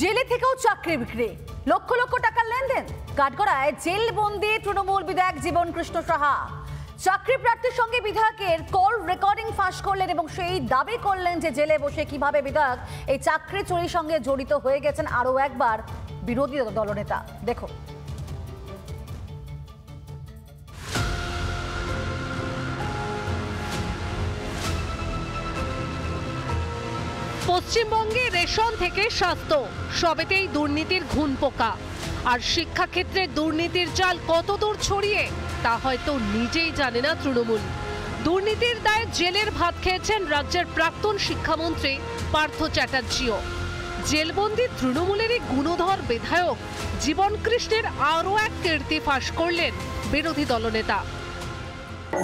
জেলে থেকেও চাকরি বিক্রি, লক্ষ লক্ষ টাকার লেনদেন। কাঠগড়ায় জেলবন্দি তৃণমূল বিধায়ক জীবন কৃষ্ণ সাহা চাকরি প্রার্থীর সঙ্গে বিধায়কের কল রেকর্ডিং ফাঁস করলেন এবং সেই দাবি করলেন যে জেলে বসে কিভাবে বিধায়ক এই চাকরি চুরির সঙ্গে জড়িত হয়ে গেছেন আরও একবার বিরোধী দলনেতা। দেখো, পশ্চিমবঙ্গে রেশন থেকে স্বাস্থ্য সবেতেই দুর্নীতির ঘুণ পোকা। আর শিক্ষাক্ষেত্রে দুর্নীতির জাল কতদূর ছড়িয়ে তা হয়তো নিজেই জানে না তৃণমূল। দুর্নীতির দায়ে জেলের ভাত খেয়েছেন রাজ্যের প্রাক্তন শিক্ষামন্ত্রী পার্থ চ্যাটার্জিও। জেলবন্দি তৃণমূলেরই গুণধর বিধায়ক জীবন কৃষ্ণের আরও এক কীর্তি ফাঁস করলেন বিরোধী দলনেতা।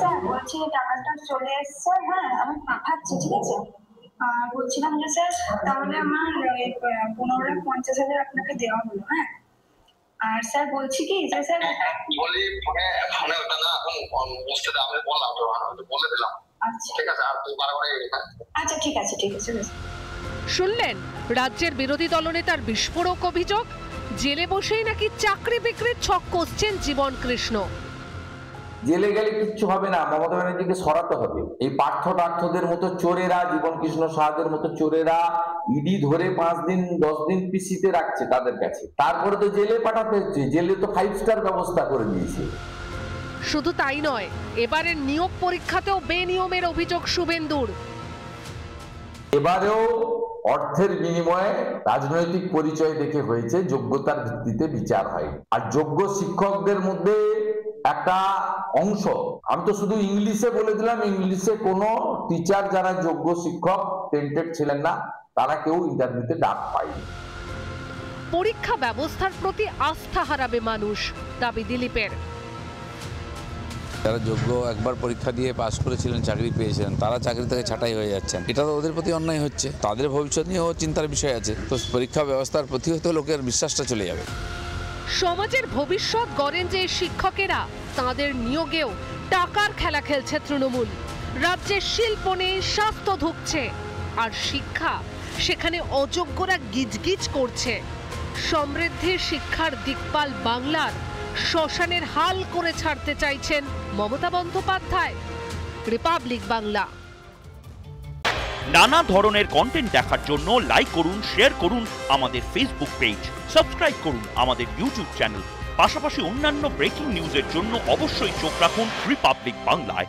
স্যার বলছি টাকাটা চলে এসছে, হ্যাঁ আমি পাঠাচ্ছি, ঠিক আছে। আর বলছিলাম যে স্যার তাহলে আমার 15,50,000 আপনাকে দেওয়া হলো, হ্যাঁ। আর স্যার বলছি কি যে স্যার বলি ফোনে ওটা না এখন বুঝতে আমি বললাম তো বলে দিলাম। আচ্ছা ঠিক আছে, আর তুই বারবার আচ্ছা ঠিক আছে ঠিক আছে। শুনলেন রাজ্যের বিরোধী দলনেতার বিস্ফোরক অভিযোগ, জেলে বসেই নাকি চাকরি বিক্রির ছক কষছেন জীবন কৃষ্ণ। জেলে গেলে কিচ্ছু হবে না, মমতা ব্যানার্জিকে সরাতে হবে। এই পার্থদের মতো চোরেরা, জীবন কৃষ্ণ সাহাদের মতো চোরেরা ইডি ধরে 5 দিন 10 দিন পিসিতে রাখছে তাদের কাছে, তারপরে তো জেলে পাঠাতে হচ্ছে। জেলে তো 5 স্টার ব্যবস্থা করে দিয়েছে। শুধু তাই নয়, এবারের নিয়োগ পরীক্ষাতেও বেনিয়মের অভিযোগ শুভেন্দুর। এবারেও অর্থের বিনিময়ে রাজনৈতিক পরিচয় দেখে হয়েছে, যোগ্যতার ভিত্তিতে বিচার হয়। আর যোগ্য শিক্ষকদের মধ্যে একটা অংশ, আমি তো শুধু ইংলিশে বলে দিলাম, ইংলিশে কোনো টিচার যারা যোগ্য শিক্ষক টেন্টেড ছিলেন না তারা কেউ ইন্টারভিউতে ডাক পায়নি। পরীক্ষা ব্যবস্থার প্রতি আস্থা হারাবে মানুষ, দাবি দিলীপের। যারা যোগ্য একবার পরীক্ষা দিয়ে পাস করেছিলেন, চাকরি পেয়েছিলেন, তারা চাকরি থেকে ছাঁটাই হয়ে যাচ্ছেন। এটা তো ওদের প্রতি অন্যায় হচ্ছে। তাদের ভবিষ্যৎ নিয়েও চিন্তার বিষয় আছে। তো পরীক্ষা ব্যবস্থার প্রতি হয়তো লোকের বিশ্বাসটা চলে যাবে। সমাজের ভবিষ্যৎ গড়েন যে শিক্ষকেরা, তাদের নিয়োগেও টাকার খেলা খেলছে তৃণমূল। রাজ্যের শিল্প নেই, স্বাস্থ্য ধুঁকছে, আর শিক্ষা সেখানে অযোগ্যরা গিজগিজ করছে। সমৃদ্ধির শিক্ষার দিকপাল বাংলার শ্মশানের হাল করে ছাড়তে চাইছেন মমতা বন্দ্যোপাধ্যায়। রিপাবলিক বাংলা। নানা ধরনের কন্টেন্ট দেখার জন্য লাইক করুন, শেয়ার করুন আমাদের ফেসবুক পেজ, সাবস্ক্রাইব করুন আমাদের ইউটিউব চ্যানেল। পাশাপাশি অন্যান্য ব্রেকিং নিউজের জন্য অবশ্যই চোখ রাখুন রিপাবলিক বাংলায়।